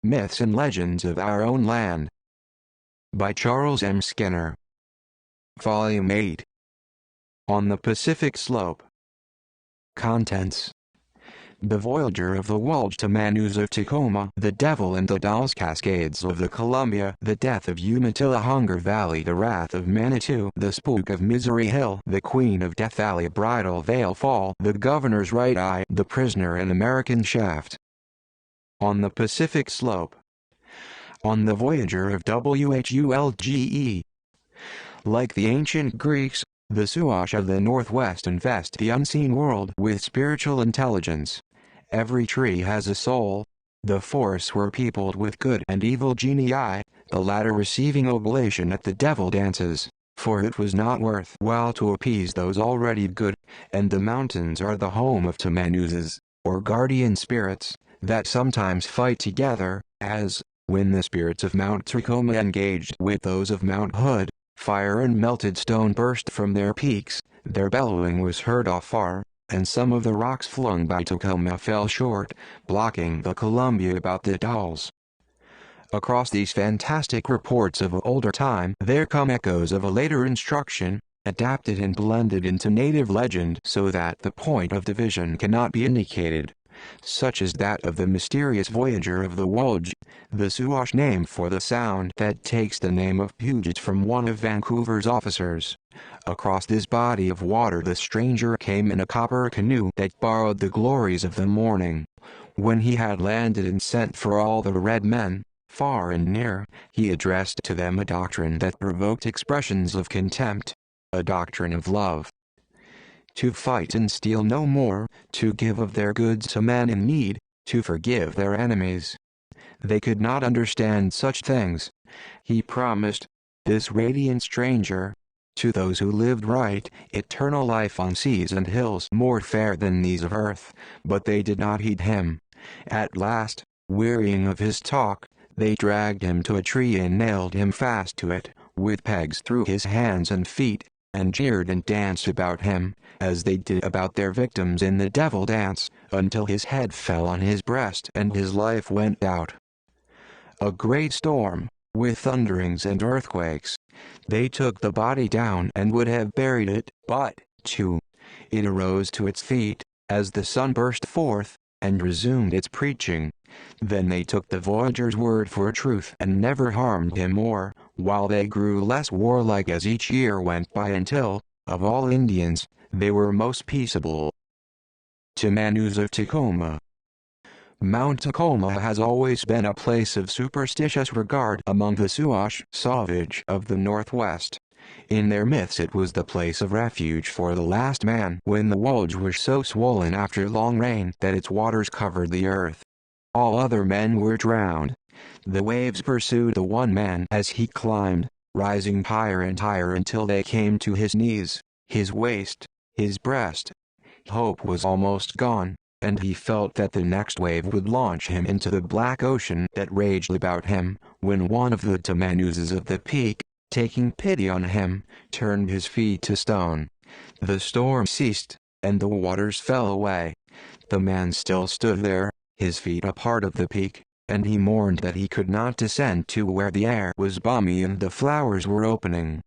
Myths and Legends of Our Own Land. By Charles M. Skinner. Volume 8. On the Pacific Slope. Contents: The Voyager of the Waltzman News of Tacoma, The Devil and the Dolls Cascades of the Columbia, The Death of Umatilla Hunger Valley, The Wrath of Manitou, The Spook of Misery Hill, The Queen of Death Alley, Bridal Veil Fall, The Governor's Right Eye, The Prisoner and American Shaft. On the Pacific Slope. On the Voyager of WHULGE. Like the ancient Greeks, the Suash of the Northwest invest the unseen world with spiritual intelligence. Every tree has a soul. The forests were peopled with good and evil genii, the latter receiving oblation at the devil dances, for it was not worth while to appease those already good, and the mountains are the home of Tamanuzes, or guardian spirits, that sometimes fight together, as, when the spirits of Mount Tacoma engaged with those of Mount Hood, fire and melted stone burst from their peaks, their bellowing was heard afar, and some of the rocks flung by Tacoma fell short, blocking the Columbia about the dolls. Across these fantastic reports of older time there come echoes of a later instruction, adapted and blended into native legend so that the point of division cannot be indicated, such as that of the mysterious Voyager of the Waltzman, the Suash name for the sound that takes the name of Puget from one of Vancouver's officers. Across this body of water the stranger came in a copper canoe that borrowed the glories of the morning. When he had landed and sent for all the red men, far and near, he addressed to them a doctrine that provoked expressions of contempt, a doctrine of love. To fight and steal no more, to give of their goods to men in need, to forgive their enemies. They could not understand such things. He promised, this radiant stranger, to those who lived right, eternal life on seas and hills more fair than these of earth, but they did not heed him. At last, wearying of his talk, they dragged him to a tree and nailed him fast to it, with pegs through his hands and feet, and jeered and danced about him, as they did about their victims in the devil dance, until his head fell on his breast and his life went out. A great storm, with thunderings and earthquakes. They took the body down and would have buried it, but, it arose to its feet, as the sun burst forth, and resumed its preaching. Then they took the Voyager's word for truth and never harmed him more, while they grew less warlike as each year went by until, of all Indians, they were most peaceable. Tamanus of Tacoma. Mount Tacoma has always been a place of superstitious regard among the Suash savage of the Northwest. In their myths it was the place of refuge for the last man when the Waltzman was so swollen after long rain that its waters covered the earth. All other men were drowned. The waves pursued the one man as he climbed, rising higher and higher until they came to his knees, his waist, his breast. Hope was almost gone, and he felt that the next wave would launch him into the black ocean that raged about him, when one of the Tamanuses of the peak, taking pity on him, turned his feet to stone. The storm ceased, and the waters fell away. The man still stood there, his feet a part of the peak, and he mourned that he could not descend to where the air was balmy and the flowers were opening.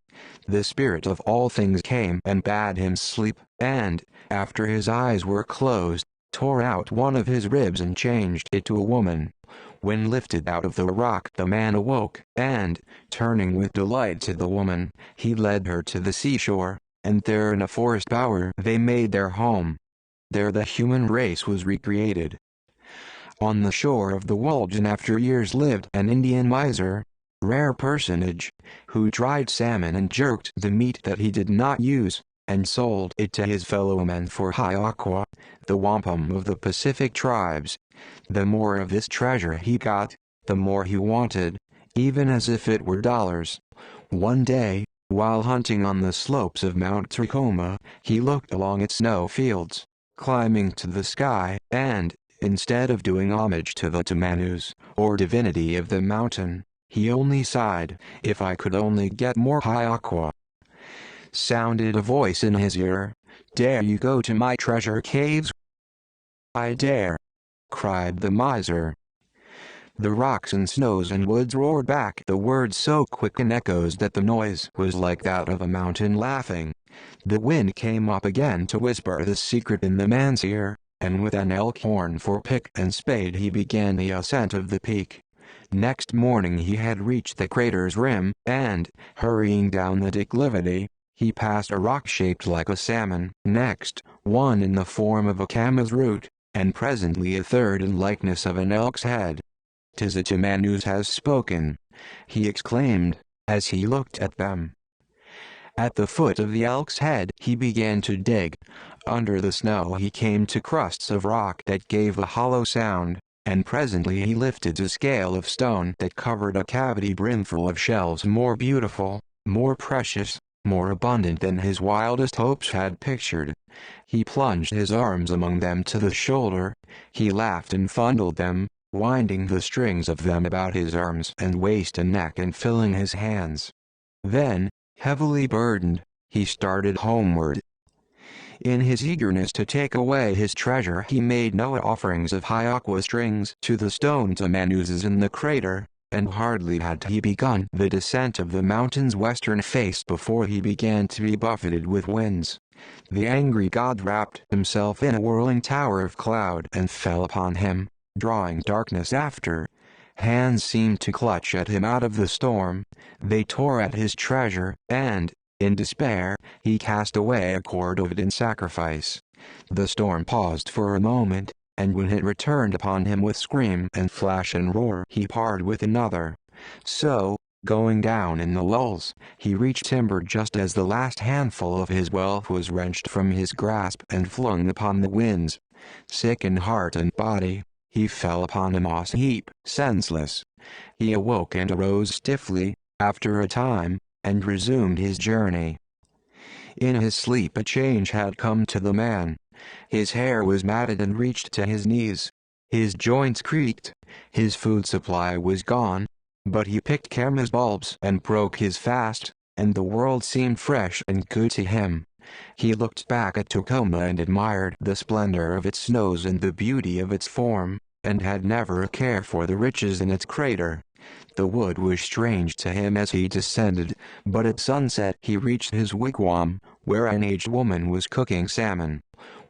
The spirit of all things came and bade him sleep, and, after his eyes were closed, tore out one of his ribs and changed it to a woman. When lifted out of the rock the man awoke, and, turning with delight to the woman, he led her to the seashore, and there in a forest bower they made their home. There the human race was recreated. On the shore of the Waltzman after years lived an Indian miser, rare personage, who dried salmon and jerked the meat that he did not use, and sold it to his fellow men for hiaqua, the wampum of the Pacific tribes. The more of this treasure he got, the more he wanted, even as if it were dollars. One day, while hunting on the slopes of Mount Tacoma, he looked along its snow fields, climbing to the sky, and, instead of doing homage to the Tamanus, or divinity of the mountain, he only sighed, "If I could only get more hiaqua." Sounded a voice in his ear, "Dare you go to my treasure caves?" "I dare," cried the miser. The rocks and snows and woods roared back the words so quick and echoes that the noise was like that of a mountain laughing. The wind came up again to whisper the secret in the man's ear, and with an elk horn for pick and spade he began the ascent of the peak. Next morning he had reached the crater's rim, and, hurrying down the declivity, he passed a rock shaped like a salmon, next, one in the form of a camel's root, and presently a third in likeness of an elk's head. "'Tis a man who has spoken," he exclaimed, as he looked at them. At the foot of the elk's head he began to dig. Under the snow he came to crusts of rock that gave a hollow sound, and presently he lifted a scale of stone that covered a cavity brimful of shells more beautiful, more precious, more abundant than his wildest hopes had pictured. He plunged his arms among them to the shoulder. He laughed and fondled them, winding the strings of them about his arms and waist and neck and filling his hands. Then, heavily burdened, he started homeward. In his eagerness to take away his treasure he made no offerings of hiaqua strings to the stone tamanuses in the crater, and hardly had he begun the descent of the mountain's western face before he began to be buffeted with winds. The angry god wrapped himself in a whirling tower of cloud and fell upon him, drawing darkness after. Hands seemed to clutch at him out of the storm. They tore at his treasure, and, in despair, he cast away a cord of it in sacrifice. The storm paused for a moment, and when it returned upon him with scream and flash and roar he parred with another. So, going down in the lulls, he reached timber just as the last handful of his wealth was wrenched from his grasp and flung upon the winds. Sick in heart and body, he fell upon a moss heap, senseless. He awoke and arose stiffly, after a time, and resumed his journey. In his sleep a change had come to the man. His hair was matted and reached to his knees. His joints creaked. His food supply was gone. But he picked camas bulbs and broke his fast, and the world seemed fresh and good to him. He looked back at Tacoma and admired the splendor of its snows and the beauty of its form, and had never a care for the riches in its crater. The wood was strange to him as he descended, but at sunset he reached his wigwam, where an aged woman was cooking salmon.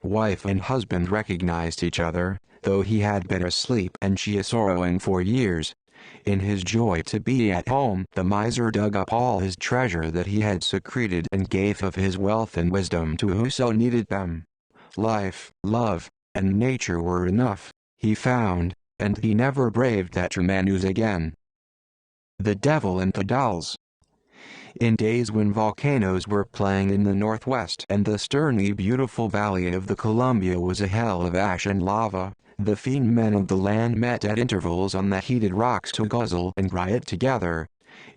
Wife and husband recognized each other, though he had been asleep and she a sorrowing for years. In his joy to be at home, the miser dug up all his treasure that he had secreted and gave of his wealth and wisdom to whoso needed them. Life, love, and nature were enough, he found, and he never braved that Tamanus again. The Devil and the Dolls. In days when volcanoes were playing in the northwest and the sternly beautiful valley of the Columbia was a hell of ash and lava, the fiend men of the land met at intervals on the heated rocks to guzzle and riot together.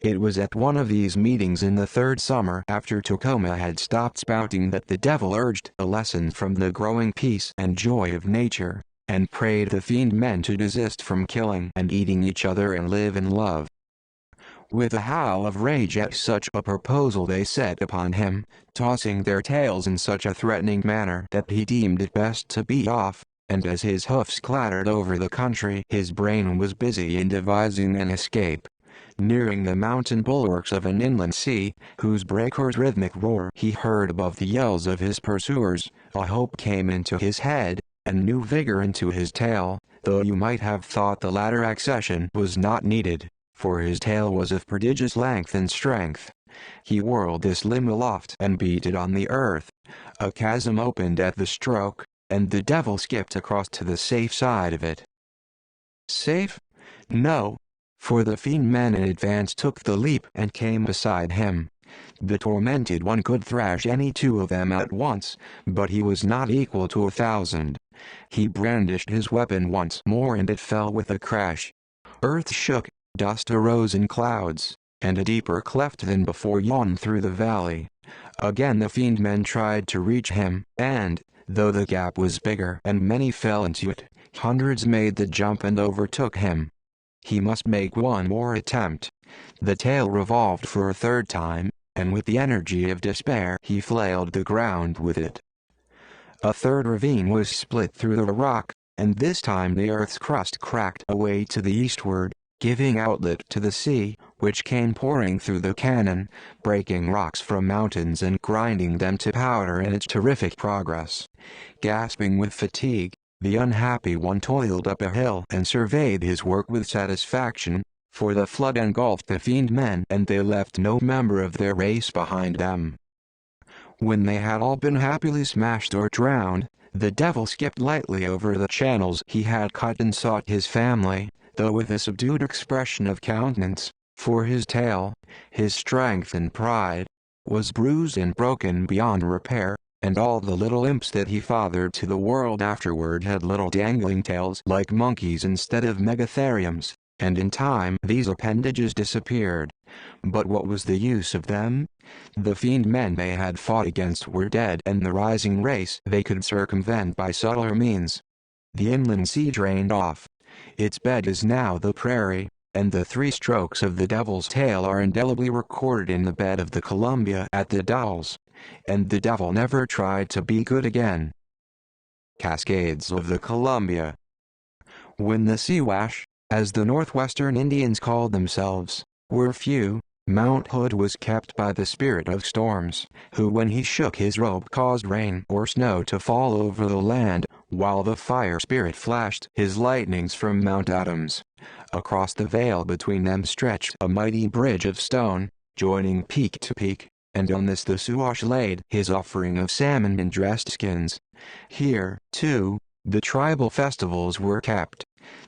It was at one of these meetings in the third summer after Tacoma had stopped spouting that the devil urged a lesson from the growing peace and joy of nature, and prayed the fiend men to desist from killing and eating each other and live in love. With a howl of rage at such a proposal they set upon him, tossing their tails in such a threatening manner that he deemed it best to be off, and as his hoofs clattered over the country his brain was busy in devising an escape. Nearing the mountain bulwarks of an inland sea, whose breakers' rhythmic roar he heard above the yells of his pursuers, a hope came into his head, and new vigor into his tail, though you might have thought the latter accession was not needed, for his tail was of prodigious length and strength. He whirled this limb aloft and beat it on the earth. A chasm opened at the stroke, and the devil skipped across to the safe side of it. Safe? No, for the fiend men in advance took the leap and came beside him. The tormented one could thrash any two of them at once, but he was not equal to 1,000. He brandished his weapon once more and it fell with a crash. Earth shook, dust arose in clouds, and a deeper cleft than before yawned through the valley. Again the fiend men tried to reach him, and, though the gap was bigger and many fell into it, hundreds made the jump and overtook him. He must make one more attempt. The tail revolved for a third time, and with the energy of despair he flailed the ground with it. A third ravine was split through the rock, and this time the earth's crust cracked away to the eastward, giving outlet to the sea, which came pouring through the canyon, breaking rocks from mountains and grinding them to powder in its terrific progress. Gasping with fatigue, the unhappy one toiled up a hill and surveyed his work with satisfaction, for the flood engulfed the fiend men and they left no member of their race behind them. When they had all been happily smashed or drowned, the devil skipped lightly over the channels he had cut and sought his family, though with a subdued expression of countenance, for his tail, his strength and pride, was bruised and broken beyond repair, and all the little imps that he fathered to the world afterward had little dangling tails like monkeys instead of megatheriums, and in time these appendages disappeared. But what was the use of them? The fiend men they had fought against were dead, and the rising race they could circumvent by subtler means. The inland sea drained off. Its bed is now the prairie, and the 3 strokes of the devil's tail are indelibly recorded in the bed of the Columbia at the Dalles. And the devil never tried to be good again. Cascades of the Columbia. When the Siwash, as the Northwestern Indians called themselves, were few, Mount Hood was kept by the spirit of storms, who when he shook his robe caused rain or snow to fall over the land, while the fire spirit flashed his lightnings from Mount Adams. Across the vale between them stretched a mighty bridge of stone, joining peak to peak, and on this the Siwash laid his offering of salmon in dressed skins. Here, too, the tribal festivals were kept.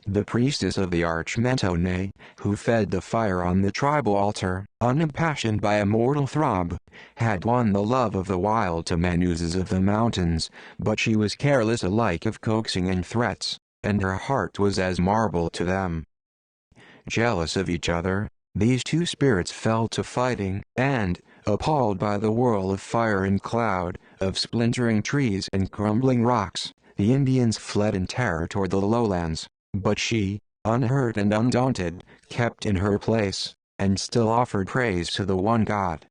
The priestess of the Archmentone, who fed the fire on the tribal altar, unimpassioned by a mortal throb, had won the love of the wild Tamanuses of the mountains, but she was careless alike of coaxing and threats, and her heart was as marble to them. Jealous of each other, these 2 spirits fell to fighting, and, appalled by the whirl of fire and cloud, of splintering trees and crumbling rocks, the Indians fled in terror toward the lowlands. But she, unhurt and undaunted, kept in her place, and still offered praise to the one God.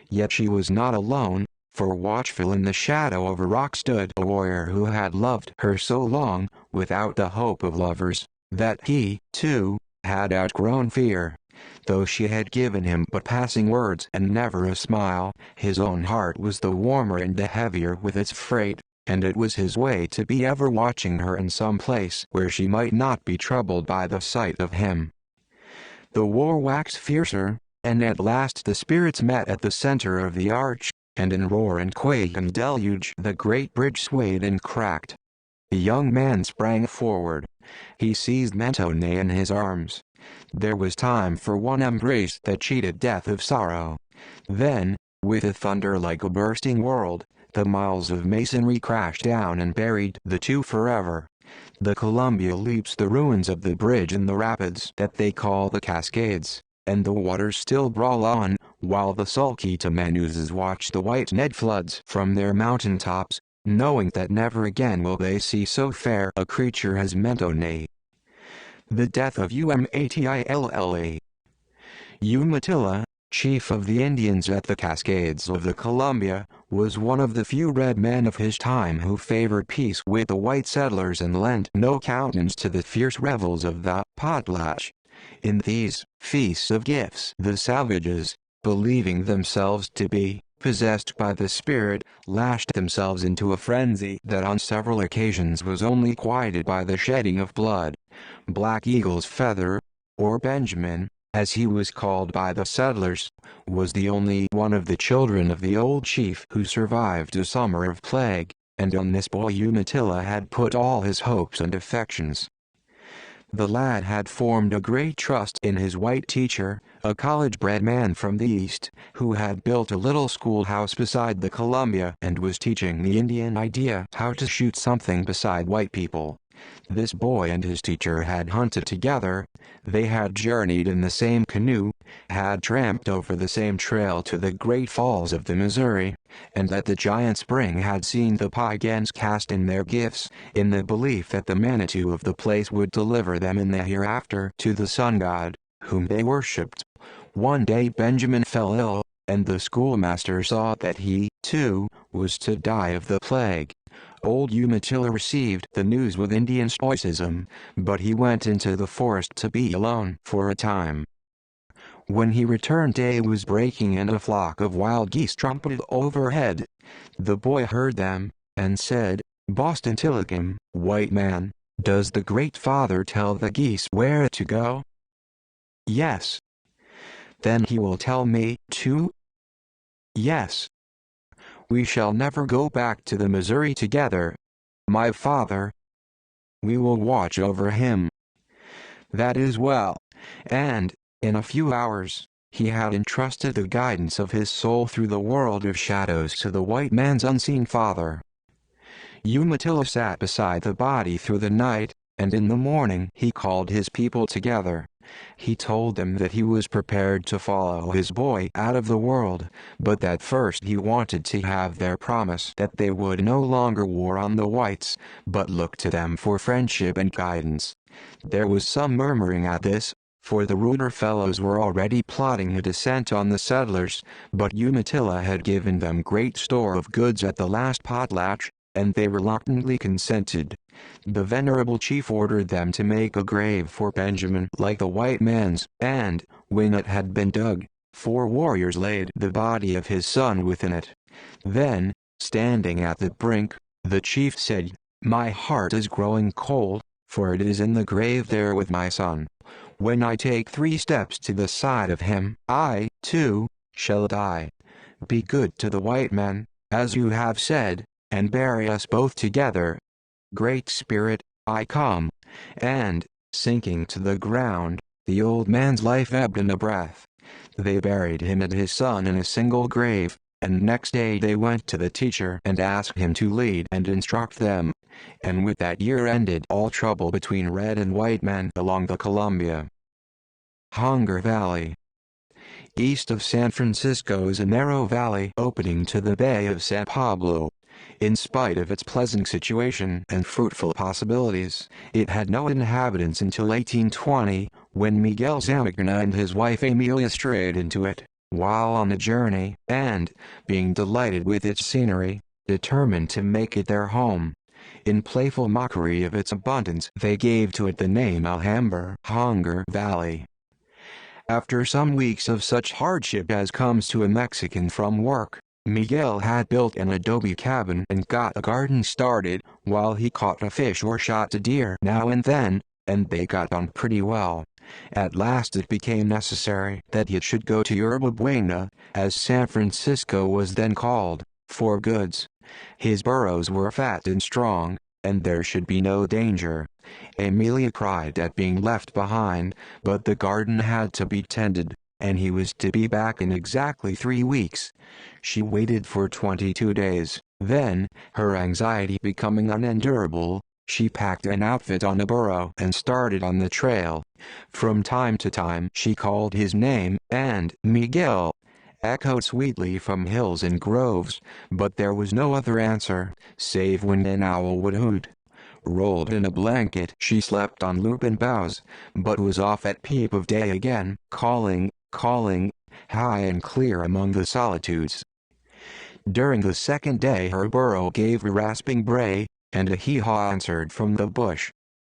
Yet she was not alone, for watchful in the shadow of a rock stood a warrior who had loved her so long, without the hope of lovers, that he, too, had outgrown fear. Though she had given him but passing words and never a smile, his own heart was the warmer and the heavier with its freight, and it was his way to be ever watching her in some place where she might not be troubled by the sight of him. The war waxed fiercer, and at last the spirits met at the center of the arch, and in roar and quake and deluge the great bridge swayed and cracked. The young man sprang forward. He seized Mentone in his arms. There was time for one embrace that cheated death of sorrow. Then, with a thunder like a bursting world, the miles of masonry crashed down and buried the 2 forever. The Columbia leaps the ruins of the bridge in the rapids that they call the Cascades, and the waters still brawl on, while the sulky Tamanuses watch the white Ned floods from their mountain tops, knowing that never again will they see so fair a creature as Mentone. The death of Umatilla. Umatilla, chief of the Indians at the Cascades of the Columbia, was one of the few red men of his time who favored peace with the white settlers and lent no countenance to the fierce revels of the potlatch. In these feasts of gifts the savages, believing themselves to be possessed by the spirit, lashed themselves into a frenzy that on several occasions was only quieted by the shedding of blood. Black Eagle's Feather, or Benjamin, as he was called by the settlers, was the only one of the children of the old chief who survived a summer of plague, and on this boy Umatilla had put all his hopes and affections. The lad had formed a great trust in his white teacher, a college-bred man from the East, who had built a little schoolhouse beside the Columbia and was teaching the Indian idea how to shoot something beside white people. This boy and his teacher had hunted together, they had journeyed in the same canoe, had tramped over the same trail to the great falls of the Missouri, and at the giant spring had seen the Piegans cast in their gifts, in the belief that the Manitou of the place would deliver them in the hereafter to the sun god, whom they worshipped. One day Benjamin fell ill, and the schoolmaster saw that he, too, was to die of the plague. Old Umatilla received the news with Indian stoicism, but he went into the forest to be alone for a time. When he returned, day was breaking and a flock of wild geese trumpeted overhead. The boy heard them, and said, "Boston Tillicum, white man, does the Great Father tell the geese where to go?" "Yes." "Then he will tell me, too?" "Yes." "We shall never go back to the Missouri together, my father." "We will watch over him." "That is well." And, in a few hours, he had entrusted the guidance of his soul through the world of shadows to the white man's unseen father. Umatilla sat beside the body through the night, and in the morning he called his people together. He told them that he was prepared to follow his boy out of the world, but that first he wanted to have their promise that they would no longer war on the whites, but look to them for friendship and guidance. There was some murmuring at this, for the ruder fellows were already plotting a descent on the settlers, but Umatilla had given them great store of goods at the last potlatch, and they reluctantly consented. The venerable chief ordered them to make a grave for Benjamin like the white man's, and, when it had been dug, 4 warriors laid the body of his son within it. Then, standing at the brink, the chief said, "My heart is growing cold, for it is in the grave there with my son. When I take 3 steps to the side of him, I, too, shall die. Be good to the white man, as you have said, and bury us both together. Great Spirit, I come." And, sinking to the ground, the old man's life ebbed in a breath. They buried him and his son in a single grave, and next day they went to the teacher and asked him to lead and instruct them. And with that year ended all trouble between red and white men along the Columbia. Hunger Valley. East of San Francisco is a narrow valley opening to the Bay of San Pablo. In spite of its pleasant situation and fruitful possibilities, it had no inhabitants until 1820, when Miguel Zamacona and his wife Amelia strayed into it, while on a journey, and, being delighted with its scenery, determined to make it their home. In playful mockery of its abundance, they gave to it the name Alhambra, Hunger Valley. After some weeks of such hardship as comes to a Mexican from work, Miguel had built an adobe cabin and got a garden started, while he caught a fish or shot a deer now and then, and they got on pretty well. At last it became necessary that he should go to Yerba Buena, as San Francisco was then called, for goods. His burros were fat and strong, and there should be no danger. Amelia cried at being left behind, but the garden had to be tended, and he was to be back in exactly 3 weeks. She waited for 22 days, then, her anxiety becoming unendurable, she packed an outfit on a burro and started on the trail. From time to time she called his name, and "Miguel" echoed sweetly from hills and groves, but there was no other answer, save when an owl would hoot. Rolled in a blanket, she slept on lupin boughs, but was off at peep of day again, calling, high and clear among the solitudes. During the 2nd day her burro gave a rasping bray, and a hee-haw answered from the bush.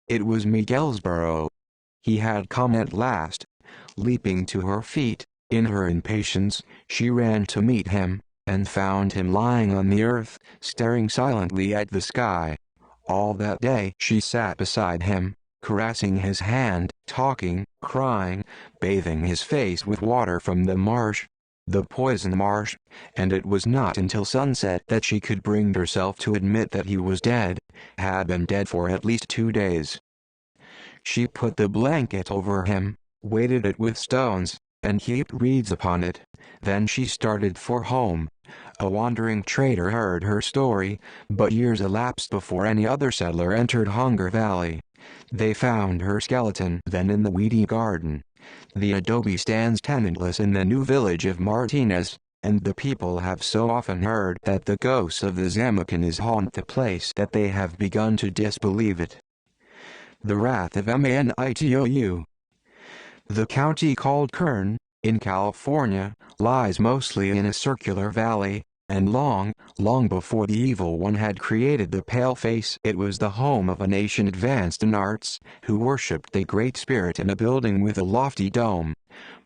It was Miguel's burro. He had come at last. Leaping to her feet, in her impatience, she ran to meet him, and found him lying on the earth, staring silently at the sky. All that day she sat beside him, caressing his hand, talking, crying, bathing his face with water from the marsh, the poison marsh, and it was not until sunset that she could bring herself to admit that he was dead, had been dead for at least 2 days. She put the blanket over him, weighted it with stones, and heaped reeds upon it. Then she started for home. A wandering trader heard her story, but years elapsed before any other settler entered Hunger Valley. They found her skeleton then in the weedy garden. The adobe stands tenantless in the new village of Martinez, and the people have so often heard that the ghosts of the Zamaconas haunt the place that they have begun to disbelieve it. The Wrath of Manitou. The county called Kern, in California, lies mostly in a circular valley, And long, long before the evil one had created the pale face, it was the home of a nation advanced in arts, who worshipped the Great Spirit in a building with a lofty dome.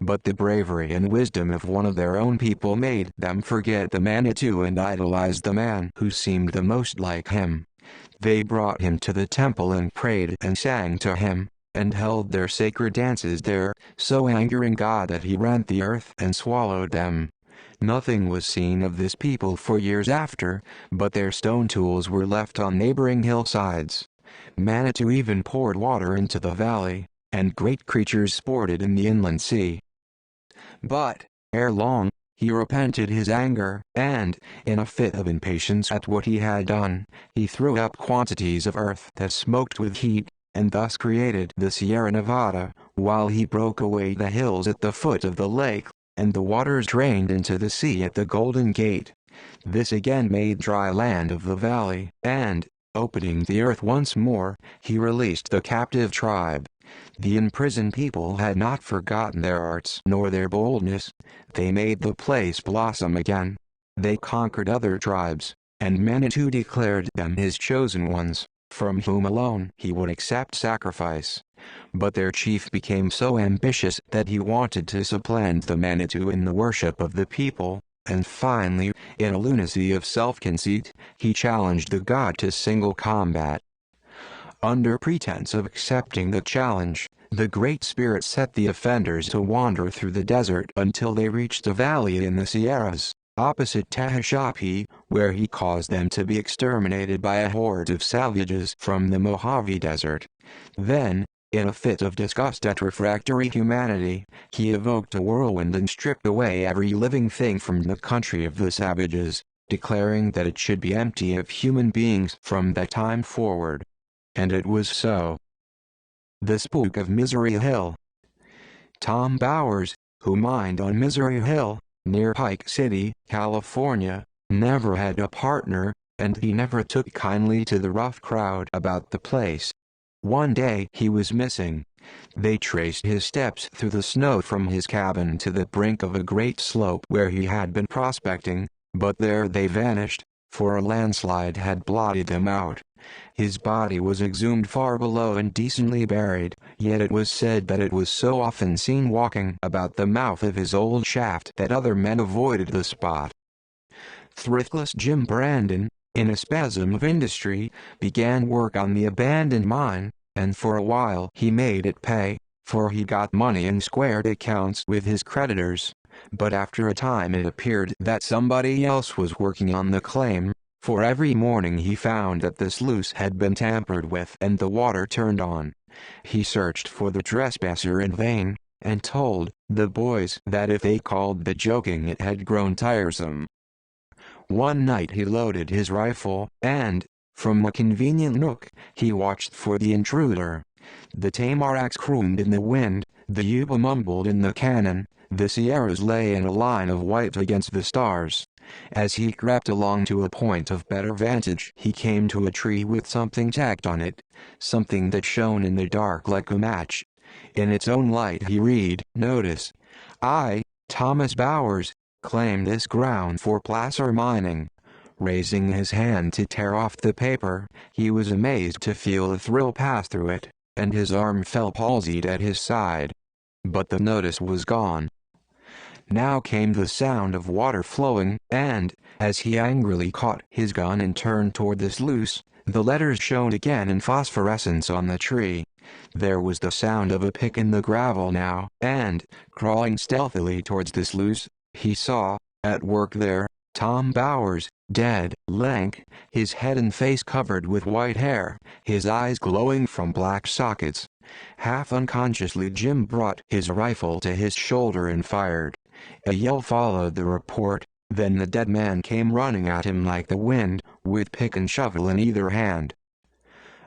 But the bravery and wisdom of one of their own people made them forget the Manitou and idolize the man who seemed the most like him. They brought him to the temple and prayed and sang to him, and held their sacred dances there, so angering God that he rent the earth and swallowed them. Nothing was seen of this people for years after, but their stone tools were left on neighboring hillsides. Manitou even poured water into the valley, and great creatures sported in the inland sea. But, ere long, he repented his anger, and, in a fit of impatience at what he had done, he threw up quantities of earth that smoked with heat, and thus created the Sierra Nevada, while he broke away the hills at the foot of the lake, and the waters drained into the sea at the Golden Gate. This again made dry land of the valley, and, opening the earth once more, he released the captive tribe. The imprisoned people had not forgotten their arts nor their boldness. They made the place blossom again. They conquered other tribes, and Manitou declared them his chosen ones, from whom alone he would accept sacrifice. But their chief became so ambitious that he wanted to supplant the Manitou in the worship of the people, and finally, in a lunacy of self-conceit, he challenged the god to single combat. Under pretense of accepting the challenge, the Great Spirit set the offenders to wander through the desert until they reached a valley in the Sierras, opposite Tehachapi, where he caused them to be exterminated by a horde of savages from the Mojave Desert. Then, in a fit of disgust at refractory humanity, he evoked a whirlwind and stripped away every living thing from the country of the savages, declaring that it should be empty of human beings from that time forward. And it was so. The Spook of Misery Hill. Tom Bowers, who mined on Misery Hill, near Pike City, California, never had a partner, and he never took kindly to the rough crowd about the place. One day he was missing. They traced his steps through the snow from his cabin to the brink of a great slope where he had been prospecting, but there they vanished, for a landslide had blotted them out. His body was exhumed far below and decently buried, yet it was said that it was so often seen walking about the mouth of his old shaft that other men avoided the spot. Thriftless Jim Brandon, in a spasm of industry, began work on the abandoned mine, and for a while he made it pay, for he got money and squared accounts with his creditors. But after a time it appeared that somebody else was working on the claim, for every morning he found that the sluice had been tampered with and the water turned on. He searched for the trespasser in vain, and told the boys that if they called the joking it had grown tiresome. One night he loaded his rifle, and, from a convenient nook, he watched for the intruder. The tamaracks crooned in the wind, the Yuba mumbled in the cannon, the Sierras lay in a line of white against the stars. As he crept along to a point of better vantage, he came to a tree with something tacked on it, something that shone in the dark like a match. In its own light he read, "Notice. I, Thomas Bowers, claim this ground for placer mining." Raising his hand to tear off the paper, he was amazed to feel a thrill pass through it, and his arm fell palsied at his side. But the notice was gone. Now came the sound of water flowing, and, as he angrily caught his gun and turned toward the sluice, the letters shone again in phosphorescence on the tree. There was the sound of a pick in the gravel now, and, crawling stealthily towards the sluice, he saw, at work there, Tom Bowers, dead, lank, his head and face covered with white hair, his eyes glowing from black sockets. Half unconsciously Jim brought his rifle to his shoulder and fired. A yell followed the report, then the dead man came running at him like the wind, with pick and shovel in either hand.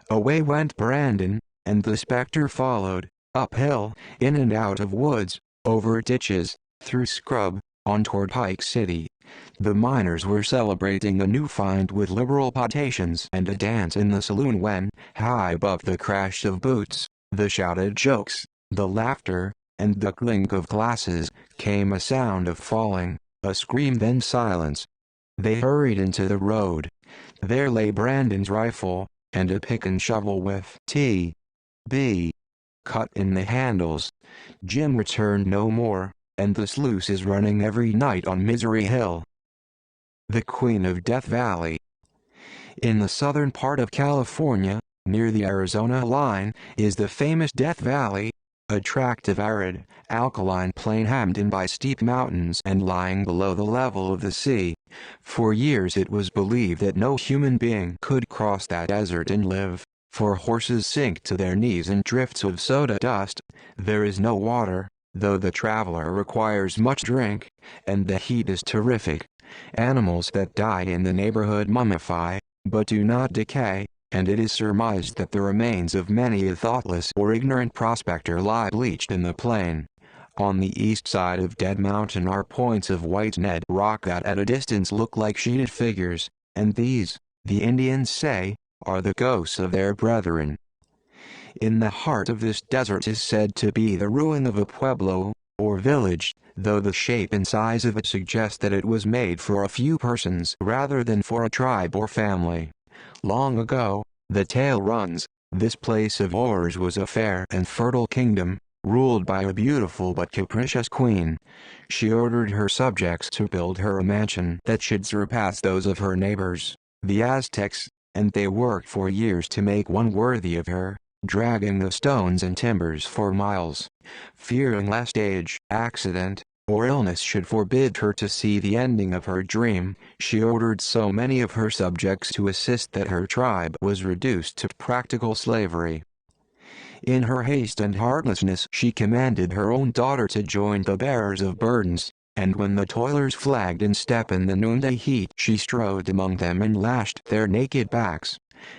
Away went Brandon, and the specter followed, uphill, in and out of woods, over ditches, through scrub, on toward Pike City. The miners were celebrating a new find with liberal potations and a dance in the saloon when, high above the crash of boots, the shouted jokes, the laughter, and the clink of glasses, came a sound of falling, a scream, then silence. They hurried into the road. There lay Brandon's rifle, and a pick and shovel with T.B. cut in the handles. Jim returned no more, and the sluice is running every night on Misery Hill. The Queen of Death Valley. In the southern part of California, near the Arizona line, is the famous Death Valley, a tract of arid, alkaline plain hemmed in by steep mountains and lying below the level of the sea. For years it was believed that no human being could cross that desert and live, for horses sink to their knees in drifts of soda dust. There is no water, though the traveler requires much drink, and the heat is terrific. Animals that die in the neighborhood mummify, but do not decay, and it is surmised that the remains of many a thoughtless or ignorant prospector lie bleached in the plain. On the east side of Dead Mountain are points of white Ned rock that at a distance look like sheeted figures, and these, the Indians say, are the ghosts of their brethren. In the heart of this desert is said to be the ruin of a pueblo, or village, though the shape and size of it suggest that it was made for a few persons rather than for a tribe or family. Long ago, the tale runs, this place of horrors was a fair and fertile kingdom, ruled by a beautiful but capricious queen. She ordered her subjects to build her a mansion that should surpass those of her neighbors, the Aztecs, and they worked for years to make one worthy of her, dragging the stones and timbers for miles. Fearing lest age, accident, or illness should forbid her to see the ending of her dream, she ordered so many of her subjects to assist that her tribe was reduced to practical slavery. In her haste and heartlessness she commanded her own daughter to join the bearers of burdens, and when the toilers flagged in step in the noonday heat she strode among them and lashed their naked backs.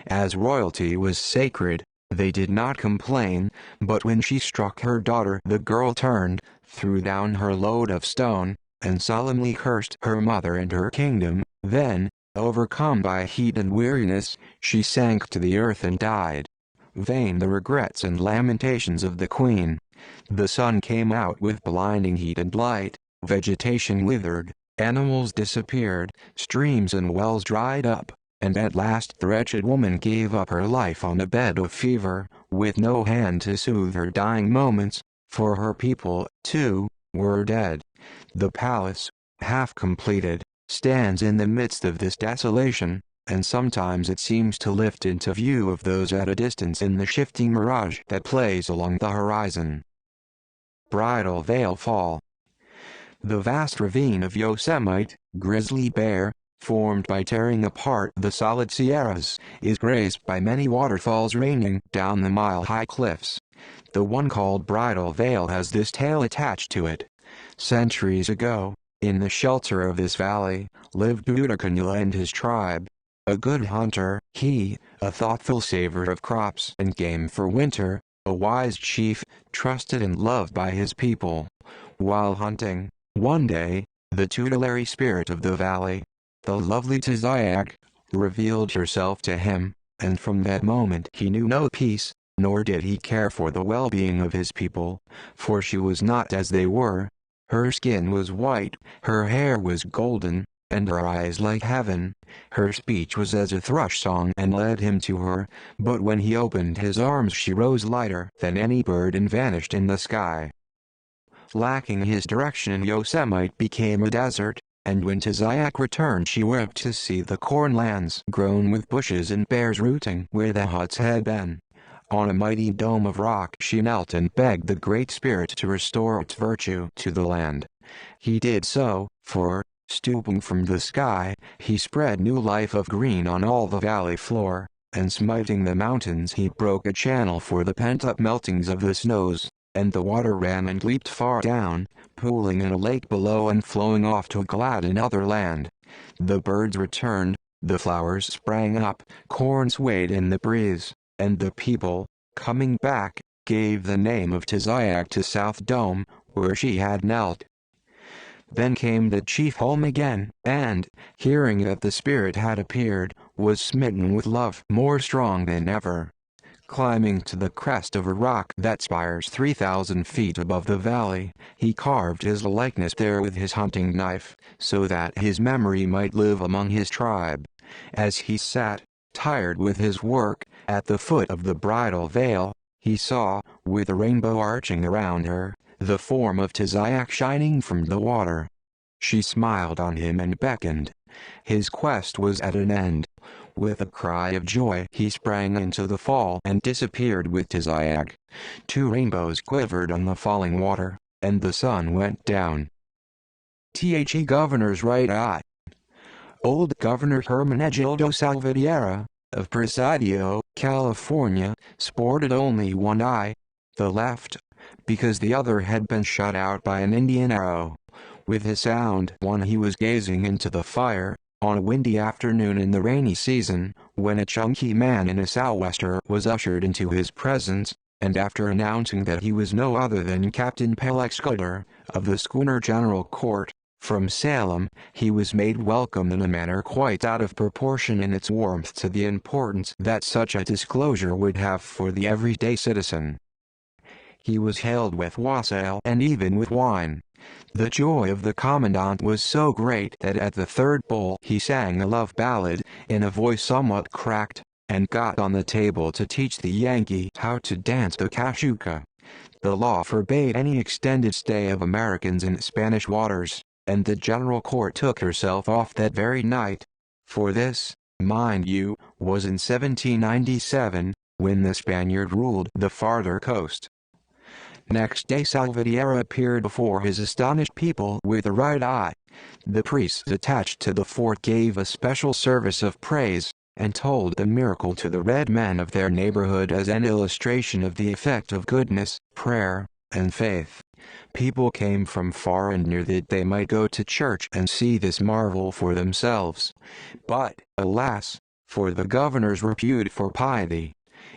As royalty was sacred, they did not complain, but when she struck her daughter the girl turned, threw down her load of stone, and solemnly cursed her mother and her kingdom. Then, overcome by heat and weariness, she sank to the earth and died. Vain the regrets and lamentations of the queen. The sun came out with blinding heat and light, vegetation withered, animals disappeared, streams and wells dried up, and at last the wretched woman gave up her life on a bed of fever, with no hand to soothe her dying moments, for her people, too, were dead. The palace, half completed, stands in the midst of this desolation, and sometimes it seems to lift into view of those at a distance in the shifting mirage that plays along the horizon. Bridal Veil Fall. The vast ravine of Yosemite, Grizzly Bear, formed by tearing apart the solid Sierras, is graced by many waterfalls raining down the mile-high cliffs. The one called Bridal Veil has this tale attached to it. Centuries ago, in the shelter of this valley, lived Budakanula and his tribe. A good hunter, he, a thoughtful saver of crops and game for winter, a wise chief, trusted and loved by his people. While hunting, one day, the tutelary spirit of the valley, the lovely Tiziac, revealed herself to him, and from that moment he knew no peace, nor did he care for the well-being of his people, for she was not as they were. Her skin was white, her hair was golden, and her eyes like heaven. Her speech was as a thrush song and led him to her, but when he opened his arms she rose lighter than any bird and vanished in the sky. Lacking his direction, Yosemite became a desert, and when Tiziac returned she wept to see the cornlands grown with bushes and bears rooting where the huts had been. On a mighty dome of rock she knelt and begged the Great Spirit to restore its virtue to the land. He did so, for, stooping from the sky, he spread new life of green on all the valley floor, and smiting the mountains he broke a channel for the pent-up meltings of the snows, and the water ran and leaped far down, pooling in a lake below and flowing off to glad another land. The birds returned, the flowers sprang up, corn swayed in the breeze, and the people, coming back, gave the name of Tiziac to South Dome, where she had knelt. Then came the chief home again, and, hearing that the spirit had appeared, was smitten with love more strong than ever. Climbing to the crest of a rock that spires 3,000 feet above the valley, he carved his likeness there with his hunting knife, so that his memory might live among his tribe. As he sat, tired with his work, at the foot of the Bridal Veil, he saw, with a rainbow arching around her, the form of Tiziac shining from the water. She smiled on him and beckoned. His quest was at an end. With a cry of joy he sprang into the fall and disappeared with Tiziac. 2 rainbows quivered on the falling water, and the sun went down. The governor's right eye. Old Governor Hermenegildo Salvatierra, of Presidio, California, sported only one eye, the left, because the other had been shot out by an Indian arrow. With his sound one he was gazing into the fire, on a windy afternoon in the rainy season, when a chunky man in a sou'wester was ushered into his presence, and after announcing that he was no other than Captain Peleg Scudder, of the schooner General Court, from Salem, he was made welcome in a manner quite out of proportion in its warmth to the importance that such a disclosure would have for the everyday citizen. He was hailed with wassail and even with wine. The joy of the commandant was so great that at the 3rd bowl he sang a love ballad, in a voice somewhat cracked, and got on the table to teach the Yankee how to dance the cachuca. The law forbade any extended stay of Americans in Spanish waters, and the General Court took herself off that very night. For this, mind you, was in 1797, when the Spaniard ruled the farther coast. Next day Salvatierra appeared before his astonished people with a right eye. The priests attached to the fort gave a special service of praise, and told the miracle to the red men of their neighborhood as an illustration of the effect of goodness, prayer, and faith. People came from far and near that they might go to church and see this marvel for themselves. But, alas, for the governor's repute for piety!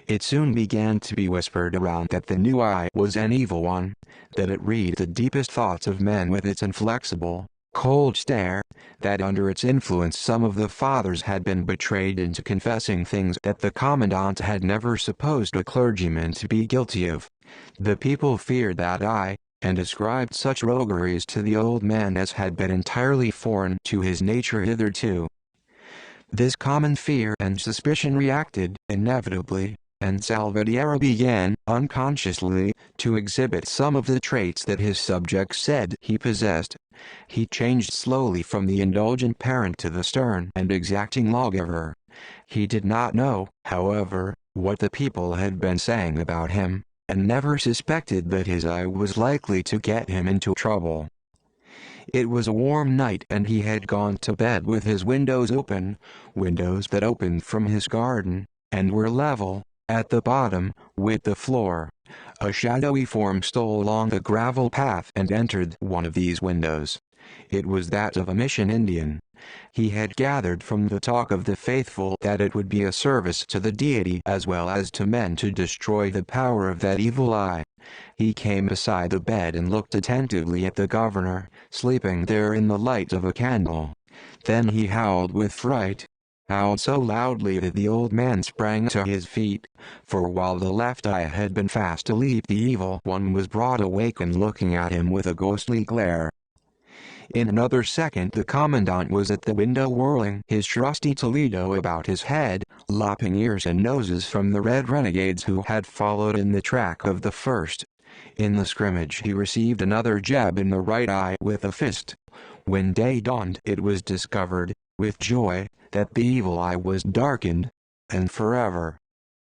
It soon began to be whispered around that the new eye was an evil one, that it read the deepest thoughts of men with its inflexible, cold stare, that under its influence some of the fathers had been betrayed into confessing things that the commandant had never supposed a clergyman to be guilty of. The people feared that eye, and ascribed such rogueries to the old man as had been entirely foreign to his nature hitherto. This common fear and suspicion reacted, inevitably, and Salvatierra began, unconsciously, to exhibit some of the traits that his subjects said he possessed. He changed slowly from the indulgent parent to the stern and exacting lawgiver. He did not know, however, what the people had been saying about him, and never suspected that his eye was likely to get him into trouble. It was a warm night and he had gone to bed with his windows open, windows that opened from his garden, and were level, at the bottom, with the floor. A shadowy form stole along the gravel path and entered one of these windows. It was that of a mission Indian. He had gathered from the talk of the faithful that it would be a service to the deity as well as to men to destroy the power of that evil eye. He came beside the bed and looked attentively at the governor, sleeping there in the light of a candle. Then he howled with fright. Howled so loudly that the old man sprang to his feet, for while the left eye had been fast asleep the evil one was broad awake and looking at him with a ghostly glare. In another second the commandant was at the window whirling his trusty Toledo about his head, lopping ears and noses from the red renegades who had followed in the track of the first. In the scrimmage he received another jab in the right eye with a fist. When day dawned it was discovered, with joy, that the evil eye was darkened, and forever.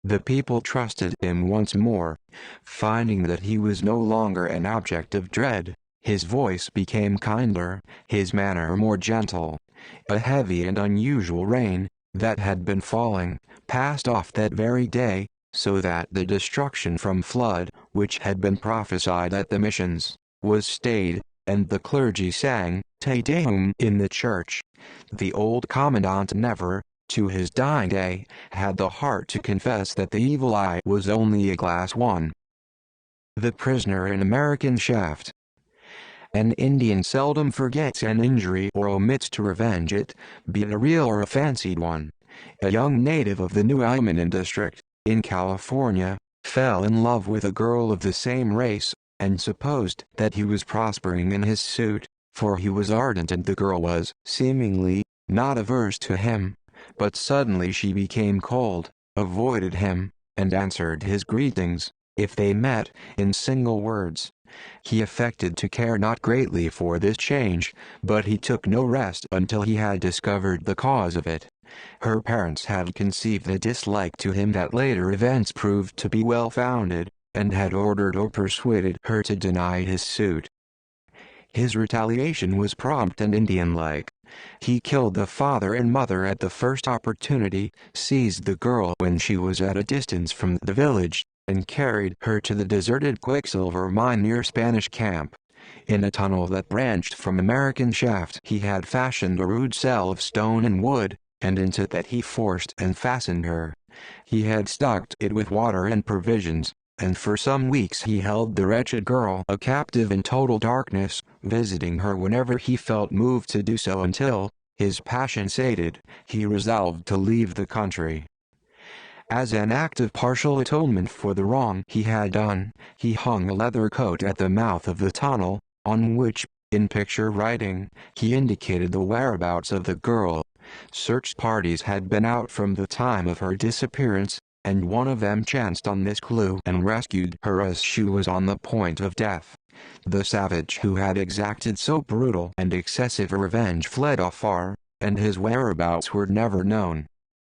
The people trusted him once more, finding that he was no longer an object of dread. His voice became kinder, his manner more gentle. A heavy and unusual rain, that had been falling, passed off that very day, so that the destruction from flood, which had been prophesied at the missions, was stayed, and the clergy sang Te Deum in the church. The old commandant never, to his dying day, had the heart to confess that the evil eye was only a glass one. The prisoner in American shaft. An Indian seldom forgets an injury or omits to revenge it, be it a real or a fancied one. A young native of the New Almanan district, in California, fell in love with a girl of the same race, and supposed that he was prospering in his suit, for he was ardent and the girl was, seemingly, not averse to him. But suddenly she became cold, avoided him, and answered his greetings, if they met, in single words. He affected to care not greatly for this change, but he took no rest until he had discovered the cause of it. Her parents had conceived a dislike to him that later events proved to be well-founded, and had ordered or persuaded her to deny his suit. His retaliation was prompt and Indian-like. He killed the father and mother at the first opportunity, seized the girl when she was at a distance from the village, and carried her to the deserted quicksilver mine near Spanish Camp. In a tunnel that branched from American shaft he had fashioned a rude cell of stone and wood, and into that he forced and fastened her. He had stocked it with water and provisions, and for some weeks he held the wretched girl a captive in total darkness, visiting her whenever he felt moved to do so until, his passion sated, he resolved to leave the country. As an act of partial atonement for the wrong he had done, he hung a leather coat at the mouth of the tunnel, on which, in picture writing, he indicated the whereabouts of the girl. Search parties had been out from the time of her disappearance, and one of them chanced on this clue and rescued her as she was on the point of death. The savage who had exacted so brutal and excessive a revenge fled afar, and his whereabouts were never known.